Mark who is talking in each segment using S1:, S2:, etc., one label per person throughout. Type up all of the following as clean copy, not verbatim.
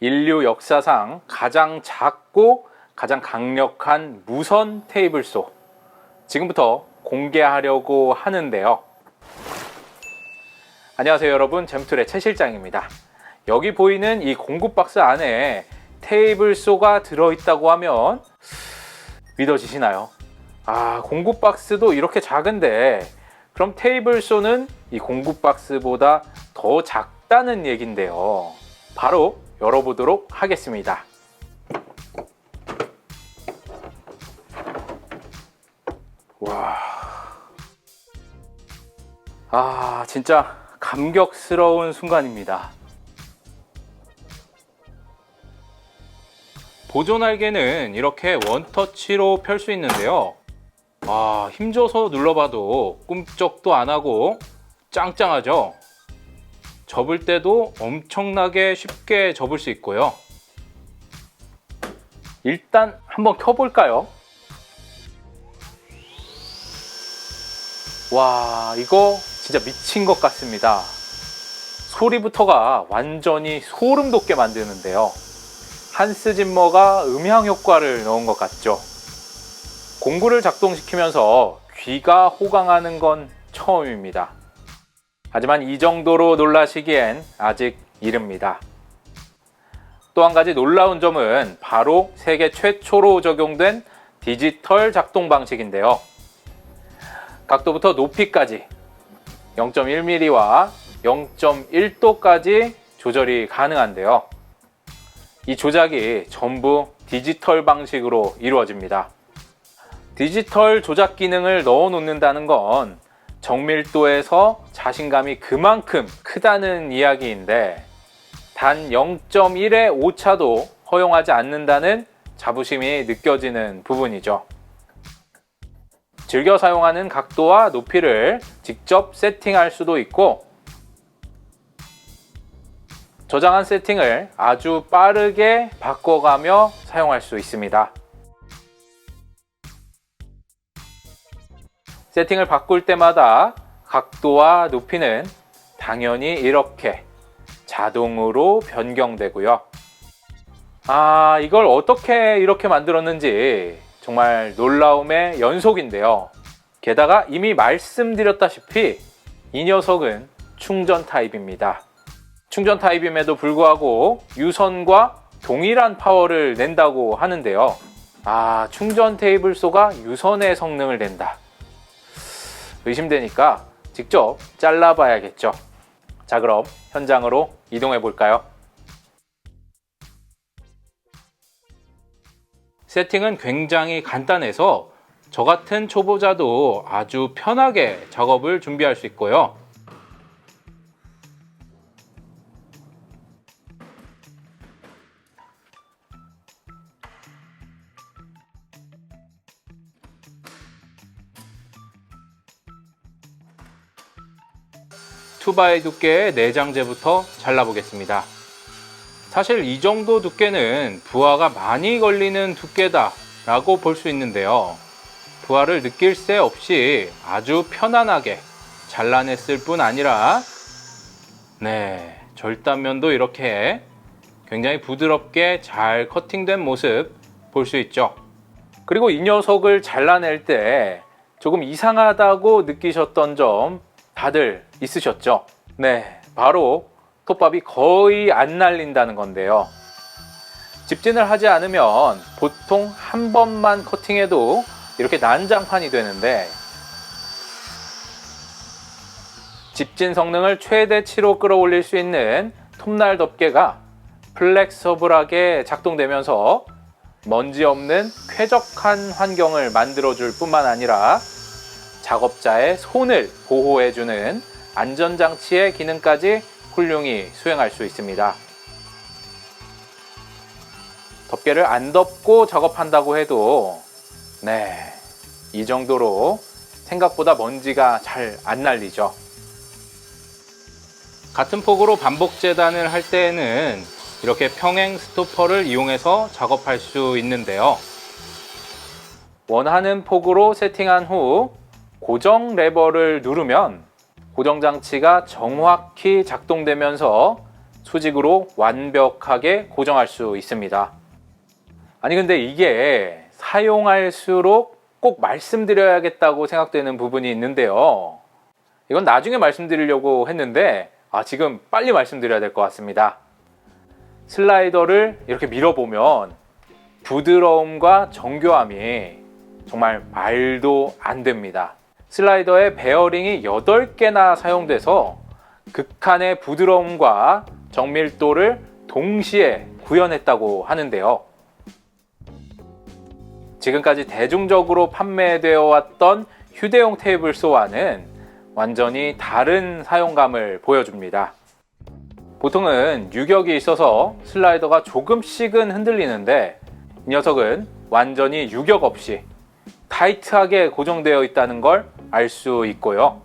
S1: 인류 역사상 가장 작고 가장 강력한 무선 테이블소, 지금부터 공개하려고 하는데요. 안녕하세요 여러분, 잼툴의 최 실장입니다. 여기 보이는 이 공구 박스 안에 테이블소가 들어있다고 하면 믿어지시나요? 공구 박스도 이렇게 작은데 그럼 테이블소는 이 공구 박스보다 더 작다는 얘긴데요. 바로 열어보도록 하겠습니다. 와, 진짜 감격스러운 순간입니다. 보조 날개는 이렇게 원터치로 펼 수 있는데요. 힘줘서 눌러봐도 꿈쩍도 안 하고 짱짱하죠? 접을 때도 엄청나게 쉽게 접을 수 있고요. 일단 한번 켜볼까요? 와, 이거 진짜 미친 것 같습니다. 소리부터가 완전히 소름 돋게 만드는데요. 한스 짐머가 음향 효과를 넣은 것 같죠? 공구를 작동시키면서 귀가 호강하는 건 처음입니다. 하지만 이 정도로 놀라시기엔 아직 이릅니다. 또 한 가지 놀라운 점은 바로 세계 최초로 적용된 디지털 작동 방식인데요. 각도부터 높이까지 0.1mm와 0.1도까지 조절이 가능한데요. 이 조작이 전부 디지털 방식으로 이루어집니다. 디지털 조작 기능을 넣어 놓는다는 건 정밀도에서 자신감이 그만큼 크다는 이야기인데 단 0.1의 오차도 허용하지 않는다는 자부심이 느껴지는 부분이죠. 즐겨 사용하는 각도와 높이를 직접 세팅할 수도 있고 저장한 세팅을 아주 빠르게 바꿔가며 사용할 수 있습니다. 세팅을 바꿀 때마다 각도와 높이는 당연히 이렇게 자동으로 변경되고요. 이걸 어떻게 이렇게 만들었는지 정말 놀라움의 연속인데요. 게다가 이미 말씀드렸다시피 이 녀석은 충전 타입입니다. 충전 타입임에도 불구하고 유선과 동일한 파워를 낸다고 하는데요. 충전 테이블소가 유선의 성능을 낸다. 의심되니까 직접 잘라봐야겠죠. 자, 그럼 현장으로 이동해 볼까요? 세팅은 굉장히 간단해서 저 같은 초보자도 아주 편하게 작업을 준비할 수 있고요. 투바이 두께의 내장재부터 잘라보겠습니다. 사실 이 정도 두께는 부하가 많이 걸리는 두께다 라고 볼 수 있는데요. 부하를 느낄 새 없이 아주 편안하게 잘라냈을 뿐 아니라 절단면도 이렇게 굉장히 부드럽게 잘 커팅된 모습 볼 수 있죠. 그리고 이 녀석을 잘라낼 때 조금 이상하다고 느끼셨던 점 다들 있으셨죠? 바로 톱밥이 거의 안 날린다는 건데요. 집진을 하지 않으면 보통 한 번만 커팅해도 이렇게 난장판이 되는데 집진 성능을 최대치로 끌어올릴 수 있는 톱날 덮개가 플렉서블하게 작동되면서 먼지 없는 쾌적한 환경을 만들어줄 뿐만 아니라 작업자의 손을 보호해주는 안전장치의 기능까지 훌륭히 수행할 수 있습니다. 덮개를 안 덮고 작업한다고 해도 이 정도로 생각보다 먼지가 잘 안 날리죠. 같은 폭으로 반복 재단을 할 때에는 이렇게 평행 스토퍼를 이용해서 작업할 수 있는데요. 원하는 폭으로 세팅한 후 고정 레버를 누르면 고정장치가 정확히 작동되면서 수직으로 완벽하게 고정할 수 있습니다. 아니 근데 이게 사용할수록 꼭 말씀드려야겠다고 생각되는 부분이 있는데요. 이건 나중에 말씀드리려고 했는데 지금 빨리 말씀드려야 될 것 같습니다. 슬라이더를 이렇게 밀어보면 부드러움과 정교함이 정말 말도 안 됩니다. 슬라이더에 베어링이 8개나 사용돼서 극한의 부드러움과 정밀도를 동시에 구현했다고 하는데요. 지금까지 대중적으로 판매되어 왔던 휴대용 테이블 소와는 완전히 다른 사용감을 보여줍니다. 보통은 유격이 있어서 슬라이더가 조금씩은 흔들리는데 이 녀석은 완전히 유격 없이 타이트하게 고정되어 있다는 걸 알 수 있고요.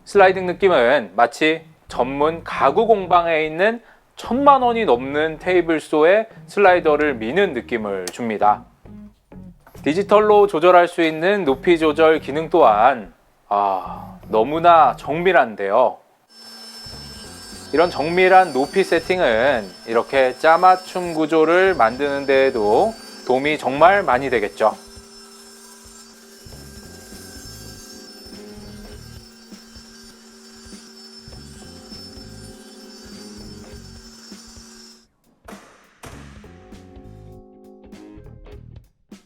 S1: 슬라이딩 느낌은 마치 전문 가구 공방에 있는 1000만 원이 넘는 테이블소에 슬라이더를 미는 느낌을 줍니다. 디지털로 조절할 수 있는 높이 조절 기능 또한 너무나 정밀한데요. 이런 정밀한 높이 세팅은 이렇게 짜맞춤 구조를 만드는 데에도 도움이 정말 많이 되겠죠.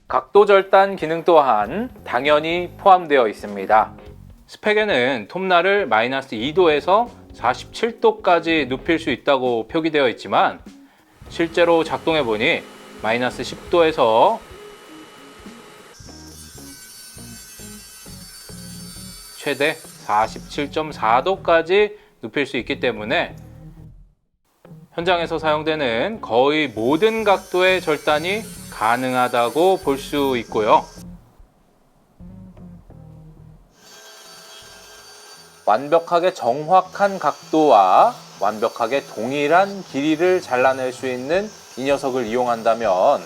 S1: 각도 절단 기능 또한 당연히 포함되어 있습니다. 스펙에는 톱날을 마이너스 2도에서 47도까지 눕힐 수 있다고 표기되어 있지만 실제로 작동해보니 마이너스 10도에서 최대 47.4도까지 눕힐 수 있기 때문에 현장에서 사용되는 거의 모든 각도의 절단이 가능하다고 볼 수 있고요. 완벽하게 정확한 각도와 완벽하게 동일한 길이를 잘라낼 수 있는 이 녀석을 이용한다면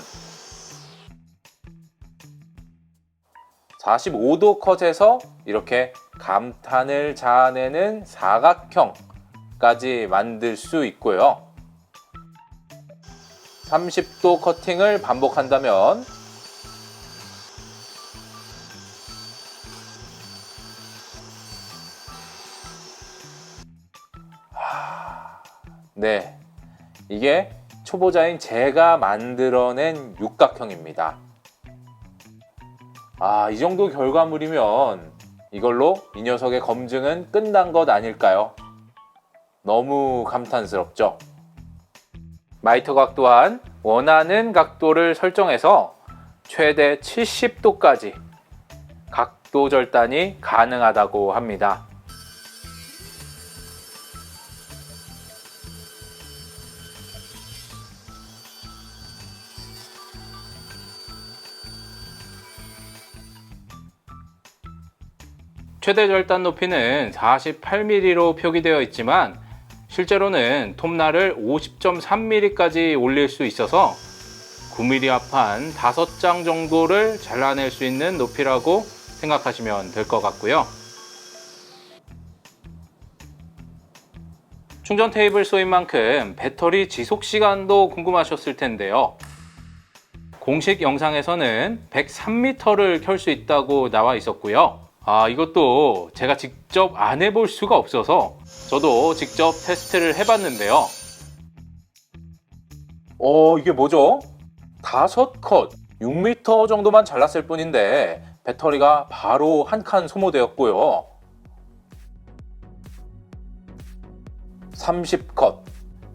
S1: 45도 컷에서 이렇게 감탄을 자아내는 사각형까지 만들 수 있고요. 30도 커팅을 반복한다면 네, 이게 초보자인 제가 만들어낸 육각형입니다. 이 정도 결과물이면 이걸로 이 녀석의 검증은 끝난 것 아닐까요? 너무 감탄스럽죠? 마이터각 또한 원하는 각도를 설정해서 최대 70도까지 각도 절단이 가능하다고 합니다. 최대 절단 높이는 48mm로 표기되어 있지만 실제로는 톱날을 50.3mm까지 올릴 수 있어서 9mm 합판 5장 정도를 잘라낼 수 있는 높이라고 생각하시면 될 것 같고요. 충전 테이블 소인 만큼 배터리 지속 시간도 궁금하셨을 텐데요. 공식 영상에서는 103m를 켤 수 있다고 나와 있었고요. 이것도 제가 직접 안 해볼 수가 없어서 저도 직접 테스트를 해봤는데요. 이게 뭐죠? 5컷 6m 정도만 잘랐을 뿐인데 배터리가 바로 한 칸 소모되었고요. 30컷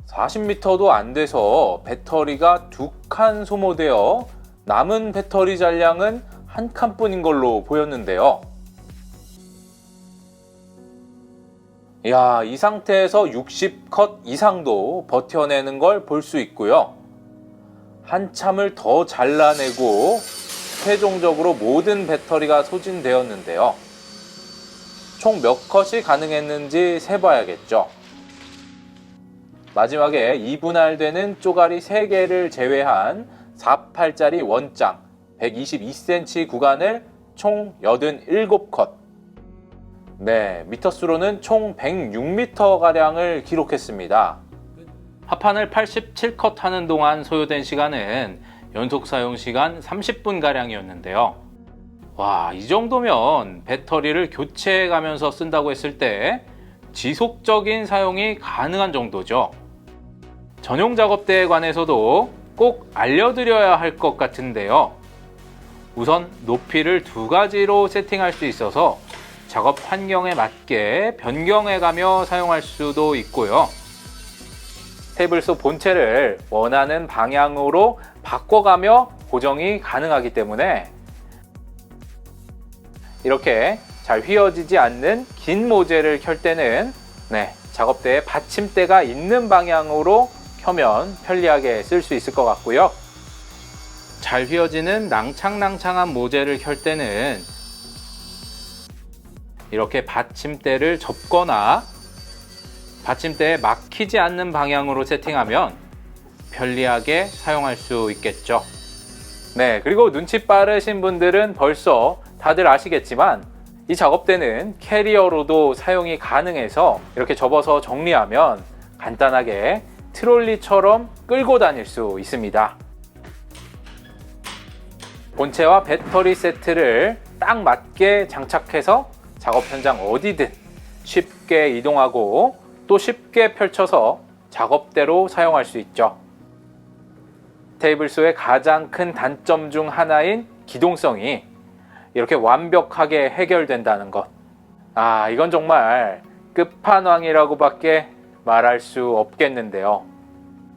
S1: 40m도 안 돼서 배터리가 2칸 소모되어 남은 배터리 잔량은 한 칸뿐인 걸로 보였는데요. 이 상태에서 60컷 이상도 버텨내는 걸 볼 수 있고요. 한참을 더 잘라내고 최종적으로 모든 배터리가 소진되었는데요. 총 몇 컷이 가능했는지 세봐야겠죠. 마지막에 2분할되는 쪼가리 3개를 제외한 48짜리 원장 122cm 구간을 총 87컷 네, 미터수로는 총 106m가량을 기록했습니다. 합판을 87컷 하는 동안 소요된 시간은 연속 사용 시간 30분가량이었는데요. 와, 이 정도면 배터리를 교체해 가면서 쓴다고 했을 때 지속적인 사용이 가능한 정도죠. 전용 작업대에 관해서도 꼭 알려드려야 할 것 같은데요. 우선 높이를 2가지로 세팅할 수 있어서 작업 환경에 맞게 변경해가며 사용할 수도 있고요. 테이블소 본체를 원하는 방향으로 바꿔가며 고정이 가능하기 때문에 이렇게 잘 휘어지지 않는 긴 모재를 켤 때는 작업대에 받침대가 있는 방향으로 켜면 편리하게 쓸 수 있을 것 같고요. 잘 휘어지는 낭창낭창한 모재를 켤 때는 이렇게 받침대를 접거나 받침대에 막히지 않는 방향으로 세팅하면 편리하게 사용할 수 있겠죠. 네, 그리고 눈치 빠르신 분들은 벌써 다들 아시겠지만 이 작업대는 캐리어로도 사용이 가능해서 이렇게 접어서 정리하면 간단하게 트롤리처럼 끌고 다닐 수 있습니다. 본체와 배터리 세트를 딱 맞게 장착해서 작업 현장 어디든 쉽게 이동하고 또 쉽게 펼쳐서 작업대로 사용할 수 있죠. 테이블소의 가장 큰 단점 중 하나인 기동성이 이렇게 완벽하게 해결된다는 것. 이건 정말 끝판왕이라고밖에 말할 수 없겠는데요.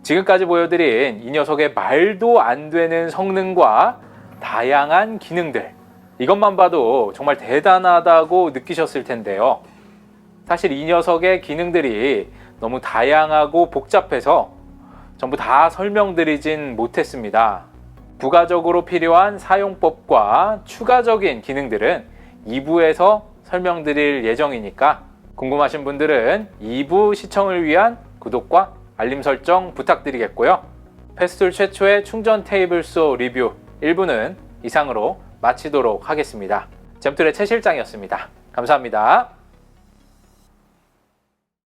S1: 지금까지 보여드린 이 녀석의 말도 안 되는 성능과 다양한 기능들, 이것만 봐도 정말 대단하다고 느끼셨을 텐데요. 사실 이 녀석의 기능들이 너무 다양하고 복잡해서 전부 다 설명드리진 못했습니다. 부가적으로 필요한 사용법과 추가적인 기능들은 2부에서 설명드릴 예정이니까 궁금하신 분들은 2부 시청을 위한 구독과 알림 설정 부탁드리겠고요. 페스툴 최초의 충전 테이블소 리뷰 1부는 이상으로 마치도록 하겠습니다. 잼툴의 최 실장이었습니다. 감사합니다.